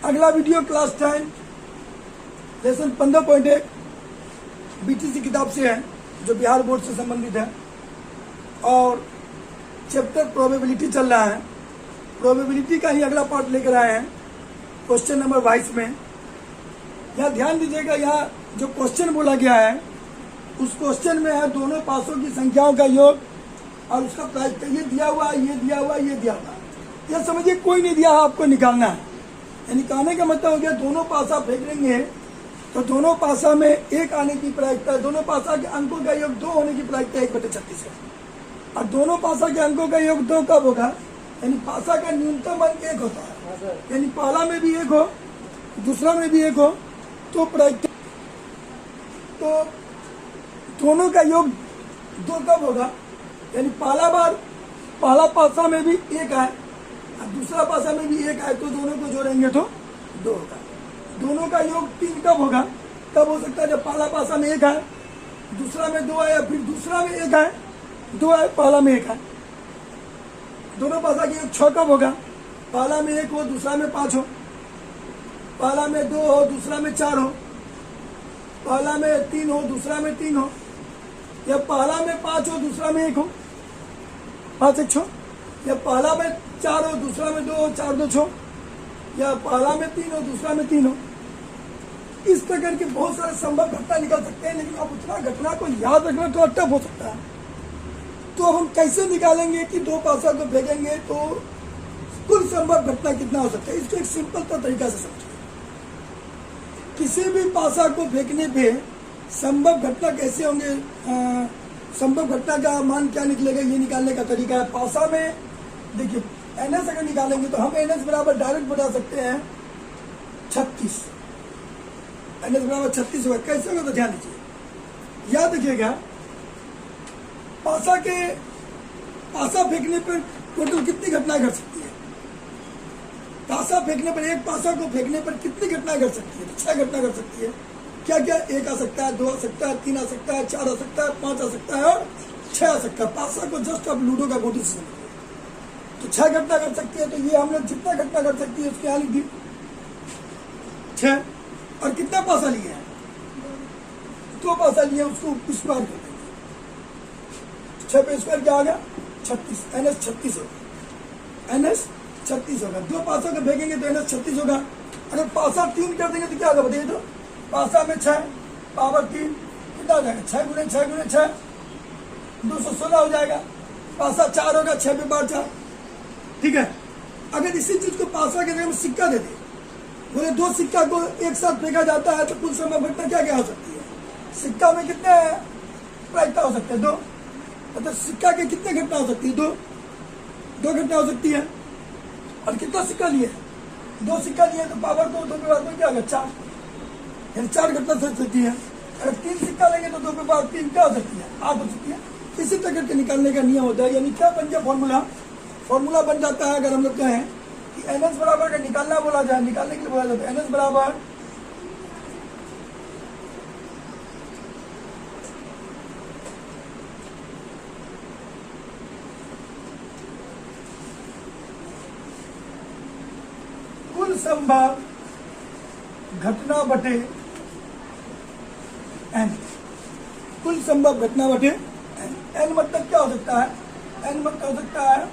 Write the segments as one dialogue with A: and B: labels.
A: अगला video class 10 lesson 15.1 BTC किताब से है, जो बिहार बोर्ड से संबंधित है, और चैप्टर प्रोबेबिलिटी चल रहा है। प्रोबेबिलिटी का ही अगला पार्ट लेकर आए हैं क्वेश्चन नंबर 22 में। यहाँ ध्यान दीजिएगा, यहाँ जो क्वेश्चन बोला गया है उस क्वेश्चन में है दोनों पासों की संख्याओं का योग और उसका प्रायिकता। ये दिया हुआ, ये दिया हुआ, ये दिया हुआ। यह समझिए कोई नहीं दिया है, आपको निकालना है। यानी कहने का मतलब हो गया दोनों पासा फेंक देंगे तो दोनों पासा में 1 आने की प्रायिकता, दोनों पासा के अंकों का योग 2 होने की प्रायिकता 1/36 है। और दोनों पासा के अंकों का योग 2 कब होगा? यानी पासा का न्यूनतम अंक 1 होता है। यानी पहला में भी 1 हो, दूसरा में भी 1 हो, तो प्रायिकता, तो दोनों का योग 2 कब होगा? यानी पहला पासा में भी 1 है और दूसरा पासा में भी 1 है, तो दोनों को जोड़ेंगे तो 2 होगा। दोनों का योग 3 कब होगा? तब हो सकता है जब पहला पासा में 1 है, दूसरा में 2 है, या फिर दूसरा में 1 है, 2 है, पहला में 1 है। दोनों पासा के योग 6 कब होगा? पहला में 1 हो, दूसरा में 5 हो, पहला में 2 हो, दूसरा में 4 हो, पहला में 3 हो, दूसरा में 3 हो, या पहला में 5 हो, दूसरा में 1 हो, 5 1 6, या पहला में 4 हो, दूसरा में 2 हो, 4 2 6, या पहला में 3 हो, दूसरा में 3 हो। इस प्रकार के बहुत सारे संभव घटना निकल सकते हैं, लेकिन अब उतना घटना को याद रखना थोड़ा टफ हो सकता है। तो अब हम कैसे निकालेंगे कि 2 पासा को फेंकेंगे तो कुल संभव घटना कितना हो सकता है? इसको एक सिंपल तरीका से समझिए। किसी भी पासा को फेंकने पे संभव घटना कैसे होंगे, संभव घटना का मान क्या निकलेगा, ये निकालने का तरीका है। पासा में देखिए एनएस अगर निकालेंगे तो हम एनएस बराबर डायरेक्ट बता सकते हैं 36। एनएस बराबर 36 होगा। कैसे होगा तो ध्यान दीजिए, याद रखिएगा। पासा फेंकने पर टोटल कितनी घटना घट सकती है? पासा फेंकने पर, एक पासा को फेंकने पर कितनी घटना घट सकती है? 6 घटना घट सकती है। क्या क्या? 1 आ सकता है, 2 आ सकता है, 3 आ सकता है, 4 आ सकता है, 5 आ सकता है और 6 आ सकता है। पासा को जस्ट अब लूडो का गोटी से समझिए तो 6 घटना घट सकती है। तो ये हम लोग जितना घटना घट सकती है उसके यहाँ लिख दी 6। और कितना पासा लिए हैं? 2 पासा लिए, उसको स्क्वायर कर देंगे। 6 पे स्क्वायर क्या आ गया? 36। एनएस 36 होगा। एनएस 36 होगा। 2 पासा को फेंकेंगे तो एनएस 36 होगा। अगर पासा 3 कर देंगे तो क्या होगा बताइए? तो पासा में 6 पावर 3 कितना हो जाएगा? 6 गुणे 6 गुणे 6 216 हो जाएगा। पासा 4 होगा, 6 पे बार 4, ठीक है। अगर इसी चीज को पासा के जगह में सिक्का दे दे, बोले 2 सिक्का को एक साथ फेंका जाता है तो कुल संभव घटना क्या क्या हो सकती है? सिक्का में कितने प्रायिकता हो सकते हैं? 2। मतलब सिक्का के कितने घटना हो सकती है? 2 घटना हो सकती है। और कितना सिक्का लिए? 2 सिक्का लिए तो पावर 2 पे बार में क्या होगा? 4। यानी 4 घटना हो सकती है। अगर 3 सिक्का लेंगे तो 2 पे बार 3 क्या हो सकती है? 8 हो सकती है। इसी प्रकार के निकालने का नियम होता है। यानी क्या बन गया फॉर्मूला बन जाता है। अगर हम लोग कहें कि एनएस बराबर का निकालना बोला जाए, निकालने के लिए बोला जाता है एनएस बराबर कुल संभव घटना बटे एन। कुल संभव घटना बटे एन। एन मतलब क्या हो सकता है? एन मतलब हो सकता है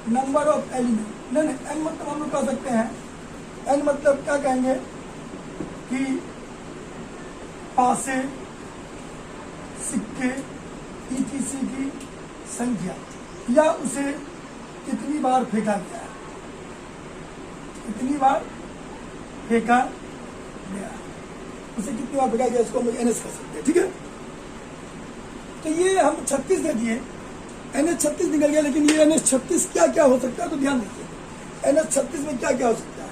A: नंबर ऑफ एलिमेंट। नहीं, एन मतलब हम लोग कह सकते हैं, एन मतलब क्या कहेंगे कि पासे, सिक्के, ईटीसी की संख्या, या उसे कितनी बार फेंका गया है, कितनी बार फेंका गया, उसे कितनी बार फेंका गया, इसको हम लोग एनएस कर सकते हैं, ठीक है। तो ये हम 36 दे दिए, एनएस 36 निकल गया। लेकिन ये एनएस 36 क्या क्या हो सकता है? तो ध्यान दीजिए एनएस 36 में क्या क्या हो सकता है।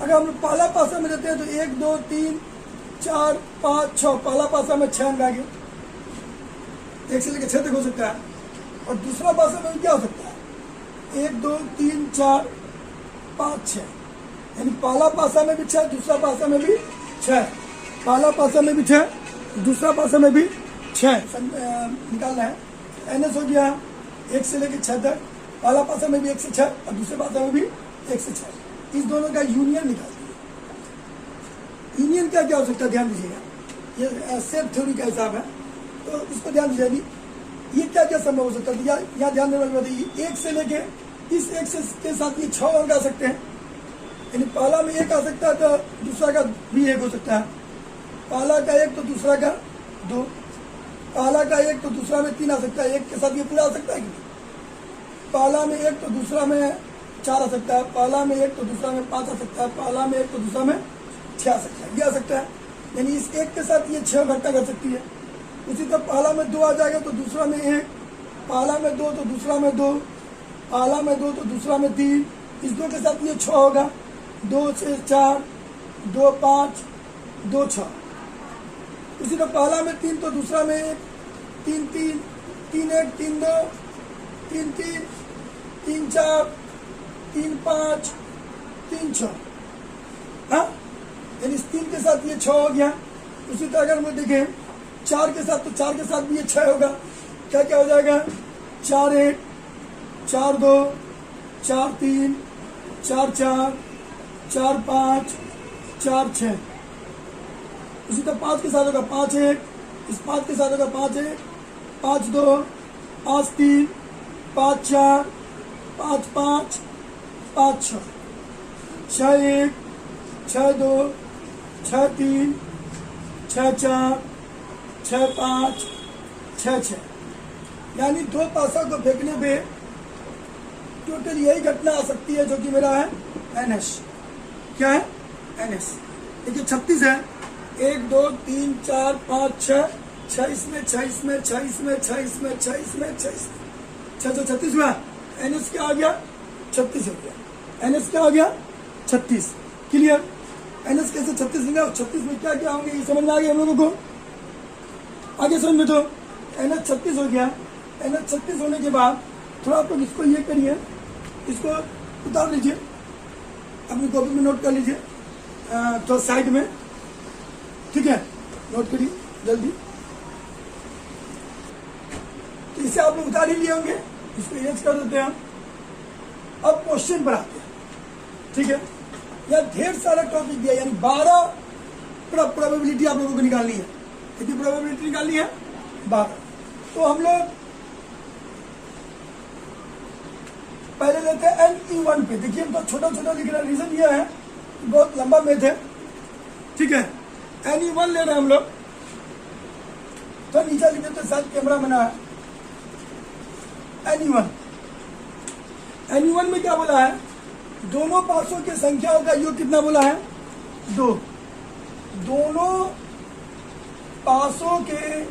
A: अगर हम लोग पहला पासा में देते हैं तो 1 2 3 4 5 6, पहला पासा में 6 अंक आ गए, 1 से लेकर 6 तक हो सकता है। और दूसरा पासा में क्या हो सकता है? 1 2 3 4 5 6, यानी पहला पासा में भी 6, दूसरा पासा में भी 6, पहला पासा में भी 6, दूसरा पासा में भी 6 निकालना है। एनएस हो गया 1 से लेकर 6 तक, पहला पासा में भी 1 से 6 और दूसरे पासा में भी 1 से 6, इस दोनों का यूनियन निकाल दिए। यूनियन क्या क्या हो सकता है ध्यान दीजिएगा, ये सेट थ्योरी का हिसाब है, तो इसको ध्यान दीजिए। ये क्या क्या संभव हो सकता है, यहाँ ध्यान देने वाली बात है, 1 से लेके इस 1 से के साथ ये 6 अंक आ सकते हैं, यानी पहला में 1 आ सकता है तो दूसरा का भी 1 हो सकता है, पहला का 1 तो दूसरा का 2, पहला का 1 तो दूसरा में 3 आ सकता है, 1 के साथ ये पूरा आ सकता है कि पहला में 1 तो दूसरा में 4 आ सकता है, पहला में 1 तो दूसरा में 5 आ सकता है, पहला में 1 तो दूसरा में 6 आ सकता है, ये आ सकता है, यानी इस 1 के साथ ये 6 घटना कर सकती है। उसी तरह पहला में 2 आ जाएगा तो दूसरा में 1, पहला में 2 तो दूसरा में 2, पहला में 2 तो दूसरा में 3, इस 2 के साथ ये 6 होगा, 2 से 4, 2 5, 2 6। उसी तरह पहला में 3 तो दूसरा में 1, 3 3, 3 1, 3 2, 3 3, 3 4, 3 5, 3 6, हाँ, यानी इस 3 के साथ ये 6 हो गया। उसी तरह अगर हम देखें 4 के साथ, तो 4 के साथ भी ये 6 होगा, क्या क्या हो जाएगा, 4 1, 4 2, 4 3, 4 4, 4 5, 4 6। उसी तरह 5 के साथ होगा 5 1, इस 5 के साथ होगा 5 1, 5 2, 5 3, 5 4, 5 5, 5 6, 6 1, 6 2, 6 3, 6 4, 6 5, 6 6, यानी 2 पासा को फेंकने पे टोटल यही घटना आ सकती है जो कि मेरा है NS। क्या है NS? देखिए 36 है, 1 2 3 4 5 6, 6 इसमें 6 इसमें 6 इसमें 6 इसमें 6 इसमें 6 इसमें 636 हुआ। NS क्या आ गया? 36 हो गया। NS क्या आ गया? 36। क्लियर? NS कैसे 36 होगा? 36 में क्या क्या होंगे ये समझ में आ गया हम लोगों को? आगे समझ में तो NS 36 हो गया। NS 36 होने के बाद थोड़ा आप लोग इसको ये करिए, इसको उतार लीजिए, अपनी कॉपी में नोट कर लीजिए, तो साइड में, ठीक है, नोट करिए जल्दी। तो इसे आप लोग उतार ही लिए होंगे, इसको इरेज कर देते हैं। अब क्वेश्चन पर आते हैं, ठीक है। यह ढेर सारा टॉपिक दिया, यानी 12 प्रोबेबिलिटी आप लोगों को निकालनी है। कितनी प्रोबेबिलिटी निकालनी है? 12। तो हम लोग पहले लेते हैं NE1 पे। देखिए हम तो छोटा छोटा लिख रहे हैं, रीजन यह है बहुत लंबा मैथ है, ठीक है। NE1 ले रहे हैं हम लोग, तो नीचे लिख देते, शायद कैमरा बना है। NE1 में क्या बोला है? दोनों पासों के संख्याओं का योग कितना बोला है? 2। दोनों पासों के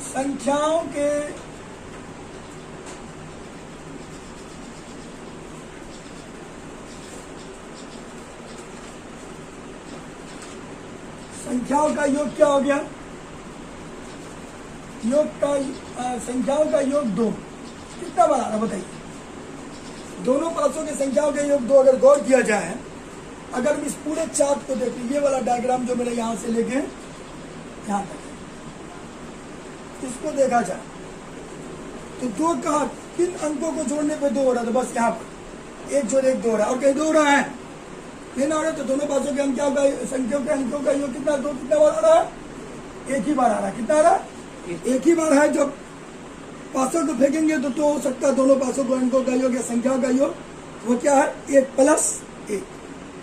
A: संख्याओं के संख्याओं का योग क्या हो गया? संख्याओं का योग 2। कितना बड़ा है बताइए? दोनों पासों के संख्याओं का योग 2। अगर गौर किया जाए, अगर हम इस पूरे चार्ट को देखें, ये वाला डायग्राम जो मेरे यहां से लेके यहां तक, इसको देखा जाए तो 2 का किन अंकों को जोड़ने पे 2 हो रहा था? बस यहाँ पर 1 जोड़ 1 2 हो रहा है, और कहीं 2 हो रहा है नहीं ना हो रहा। तो दोनों पासों के संख्याओं के अंकों का योग कितना? 2 कितना बार आ रहा है? एक ही बार आ रहा है। कितना आ रहा है? एक ही बार है। जब पासों को फेंकेंगे तो हो सकता है दोनों पासों को अंकों का योग या संख्याओं का योग, वो क्या है? 1 + 1।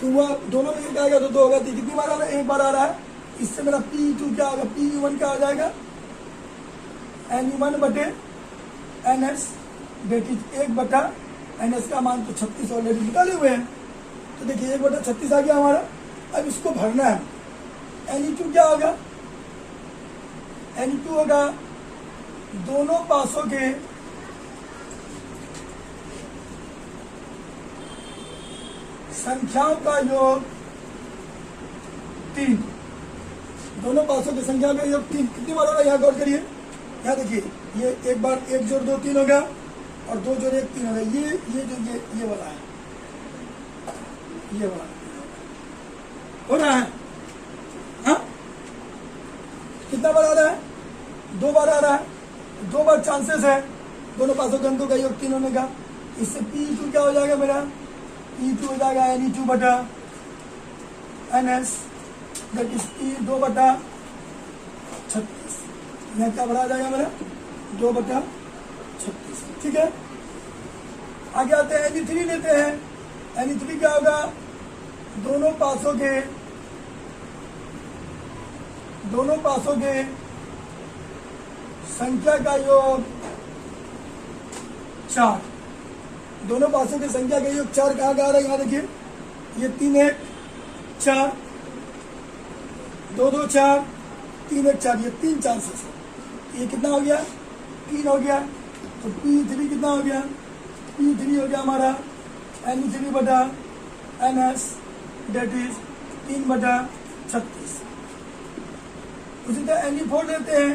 A: तो वह दोनों में 1 आएगा तो 2 होगा। तो कितनी बार आ रहा है? 1 बार आ रहा है। इससे मेरा PE2 क्या होगा? PE1 क्या आ जाएगा? NE1/NS, बेटी 1/NS का मान तो 36 ऑलरेडी निकाले हुए हैं। तो देखिए 1/36 आ गया हमारा। अब इसको भरना है। NE2 क्या होगा? NE2 होगा दोनों पासों के संख्याओं का योग 3। दोनों पासों की संख्या का योग 3। कितनी बार होगा? यहाँ गौर करिए, यहाँ देखिए, ये 1 बार 1 जोड़ 2 3 होगा, और 2 जोड़ 1 3 होगा। ये वाला है, ये वाला हो रहा है। हाँ, कितना बार आ रहा है? 2 बार आ रहा है। 2 बार चांसेस है, दोनों पासों के अंकों का योग 3 होने का, इससे P2 क्या हो जाएगा मेरा, P2 हो जाएगा Ne2 बटा NS, दैट इज P2 बटा 36। यहाँ क्या बढ़ा जाएगा मेरा 2 बटा 36। ठीक है, आगे आते हैं Ne3 लेते हैं। Ne3 क्या होगा, दोनों पासों के संख्या का योग 4। दोनों पासों की संख्या का योग 4 कहाँ का आ रहा है, यहाँ देखिए, ये 3 1 4, 2 2 4, 3 1 4, ये 3 4 से ये कितना हो गया, 3 हो गया। तो P3 कितना हो गया, P3 हो गया हमारा Ne3 बटा NS, डेट इज 3 बटा 36। उसी तरह Ne4 लेते हैं।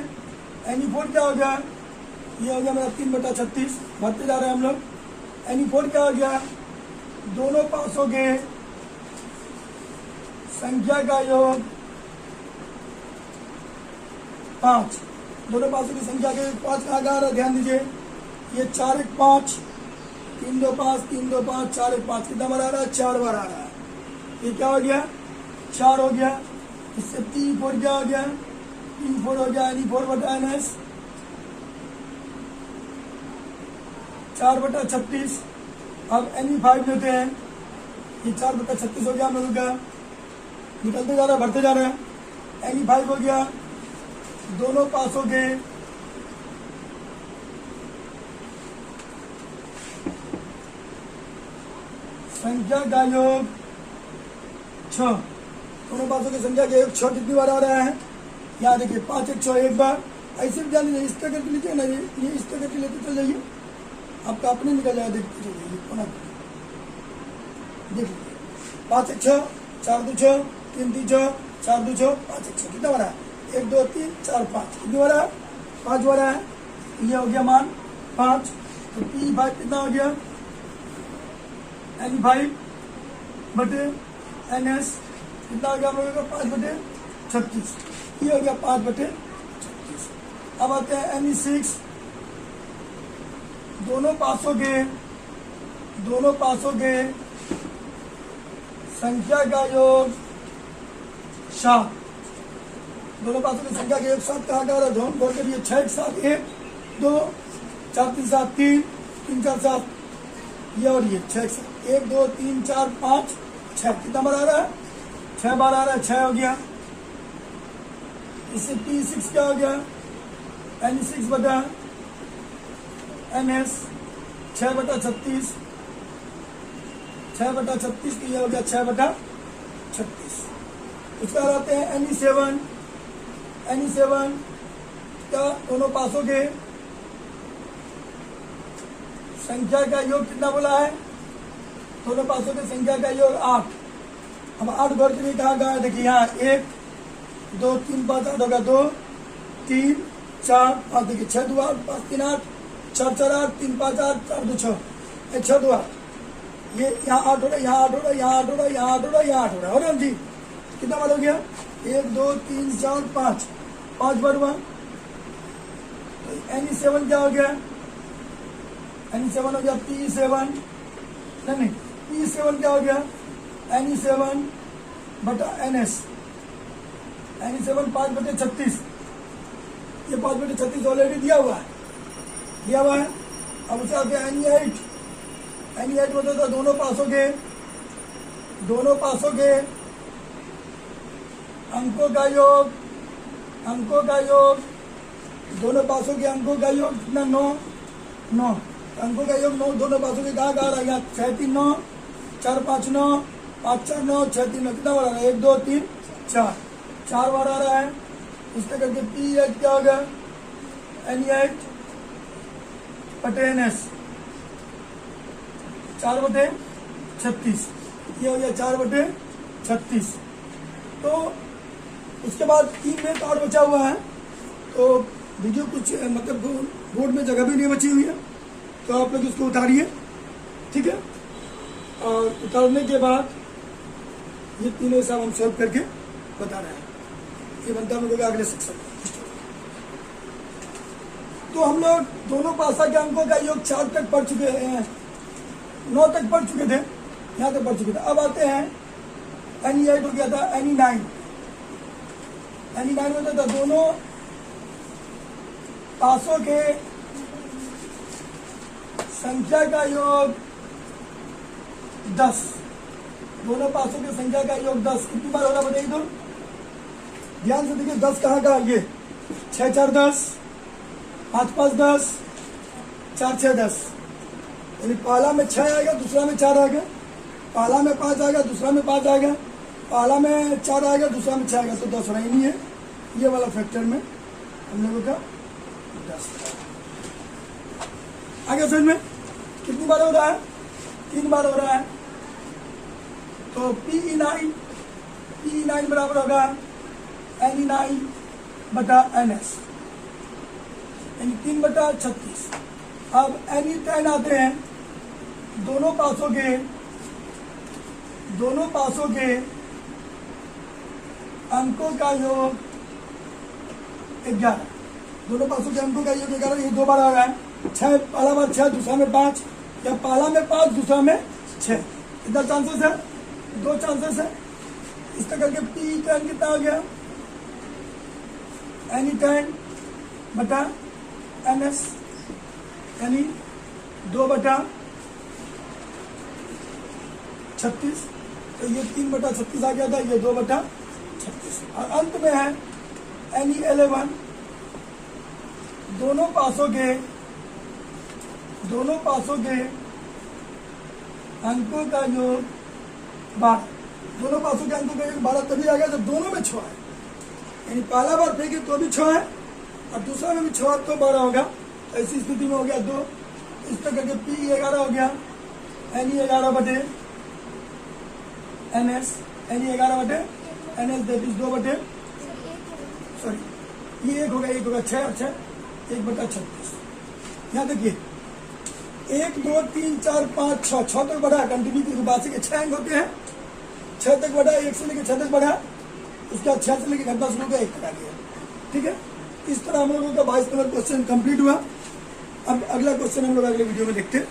A: Ne4 क्या हो गया, ये हो गया मेरा 3 बटा 36, बढ़ते जा रहे हैं हम लोग। Ne4 क्या हो गया, दोनों पासों के संख्या का योग 5। दोनों पासों की संख्या के 5 कहाँ आ रहा है, ध्यान दीजिए, ये 4 1 5, 3 2 5, 3 2 5, 4 1 5, कितना बार आ रहा है, 4 बार आ रहा है। ये क्या हो गया, 4 हो गया। इससे P4 क्या हो गया, P4 हो गया Ne4 बटा NS 4 बटा 36। अब Ne5 लेते हैं, ये 4 बटा 36 हो गया हम लोगों का, निकलते जा रहा है, बढ़ते जा रहा है। Ne5 हो गया, दोनों पासों के संख्या का योग 6। दोनों पासों की संख्या का योग 6 कितनी बार आ रहा है, यहाँ देखिए 5 1 6 एक बार। ऐसे भी जान लीजिए, इस तरह करके लीजिए ना, ये इस तरह करके लेते चल जाइए, आपका अपने निकल जाएगा, देखते चल जाइए कोना देख लीजिए। 5 1 6, 4 2 6, 3 3 6, 4 2 6, 5 1 6, कितना बार है, 1 2 3 4 5, कितनी बार है, 5 बार है। ये हो गया मान 5। तो P5 कितना हो गया, Ne5 बटे NS कितना हो गया हम लोगों का, 5 बटे 36। ये हो गया 5 बटे 36। अब आते हैं Ne6, दोनों पासों के संख्या का योग 7। दोनों पासों की संख्या का योग 7 कहाँ का, जोन बोल के लिए 6 7 1 2 4 3 7 3 3 4 7, ये और ये 6 7 1 2 3 4 5 6, कितना बार आ रहा है, 6 बार आ रहा है, 6 हो गया। इससे P6 क्या हो गया, Ne6 बटा NS 6 बटा 36, 6 बटा 36, तो ये हो गया 6 बटा 36। उसके बाद आते हैं Ne7 का दोनों पासों के संख्या का योग कितना बोला है, दोनों पासों की संख्या का योग 8। अब 8 गौर के लिए कहाँ गया, देखिए यहाँ 1 2 3 5 8 होगा, 2 3 4 5, देखिए 6 2 8 5 3 8 4 4 8 3 5 8 4 2 6, 6 2 8, ये यहाँ 8 हो रहा है, यहाँ 8 हो रहा है, यहाँ 8 हो रहा है, यहाँ 8 हो रहा है, यहाँ 8 हो रहा है, और जी कितना बार हो गया, 1 2 3 4 5, 5 बार हुआ। Ne7 क्या हो गया, Ne7 हो गया P7, नहीं P7 क्या हो गया, Ne7 बटा NS, Ne7 5 बटे 36, ये 5 बटे 36 ऑलरेडी दिया हुआ है। अब उसे आते हैं Ne8 होता था दोनों पासों के अंकों का योग, दोनों पासों के अंकों का योग कितना, 9 अंकों का योग 9, दोनों पासों के कहाँ आ रहा है, 6 3 9 4 5 9 5 4 9 6 3 9, कितना बार आ रहा है, 1 2 3 4 बार आ रहा है। इस तरह करके P8 क्या होगा, Ne8 बटे NS 4 बटे 36, ये हो गया 4 बटे 36। तो उसके बाद 3 मिनट और बचा हुआ है, तो वीडियो कुछ मतलब बोर्ड में जगह भी नहीं बची हुई है, तो आप लोग इसको उतारिए, ठीक है। और उतारने के बाद ये तीनों हिसाब हम सॉल्व करके बता रहे हैं, ये बनता है हम लोग अगले सेक्शन में। तो हम लोग दोनों पासा के अंकों का योग 4 तक पढ़ चुके हैं, 9 तक पढ़ चुके थे, यहाँ तक पढ़ चुके थे। अब आते हैं एनी 8 हो गया था, एनी 9 होता था दोनों पासों के संख्या का योग 10, दोनों पासों की संख्या का योग 10 कितनी बार हो रहा बताइए तो? ध्यान से देखिए 10 कहाँ का, ये 6 4 10, 5 5 10, 4 6 10, यानी पहला में 6 आएगा, दूसरा में 4 आएगा, पहला में 5 आएगा, दूसरा में 5 आएगा, पहला में 4 आएगा, दूसरा में 6 आएगा, तो 10 नहीं है। ये वाला फैक्टर में हम लोगों का 10 आगे समझ में कितनी बार हो रहा है? 3 बार हो रहा है। तो PE9 बराबर होगा NE9 बटा NS, यानी 3/36। अब NE10 आते हैं, दोनों पासों के अंकों का योग 11, दोनों पासों के अंकों का योग 11, ये 2 बार आ रहा है। 6 पहला बार 6, दूसरा में 5, या पहला में 5, दूसरा में 6, इतना चांसेस है, 2 चांसेस है। इस तरह करके PE10 कितना हो गया? NE10 बटा NS, यानी 2/36, तो ये 3/36 आ गया था, ये 2/36। और अंत में है NE11, दोनों पासों के अंकों का योग 12, दोनों पासों के अंकों का योग 12 तभी आ गया जब दोनों में 6 है, यानी पहला बार फेंके तो भी 6 है और दूसरा में भी 6 तो 12 होगा। तो ऐसी स्थिति में हो गया 2। इस तरह करके PE11 हो गया NE11 बटे NS, NE11 बटे NS, दैट इज 2 बटे, सॉरी ये 1 होगा 6 और 6 1/36। यहाँ देखिए 1 2 3 4 5 6 तक बढ़ा, कंटिन्यू बात के 6 अंक होते हैं, 6 तक बढ़ा, 1 से लेकर 6 तक बढ़ा, उसके बाद 6 से लेकर घंटा शुरू का 1 तक आ गया। ठीक है, इस तरह हम लोगों का 22 नंबर क्वेश्चन कंप्लीट हुआ। अब अगला क्वेश्चन हम लोग अगले वीडियो में देखते हैं।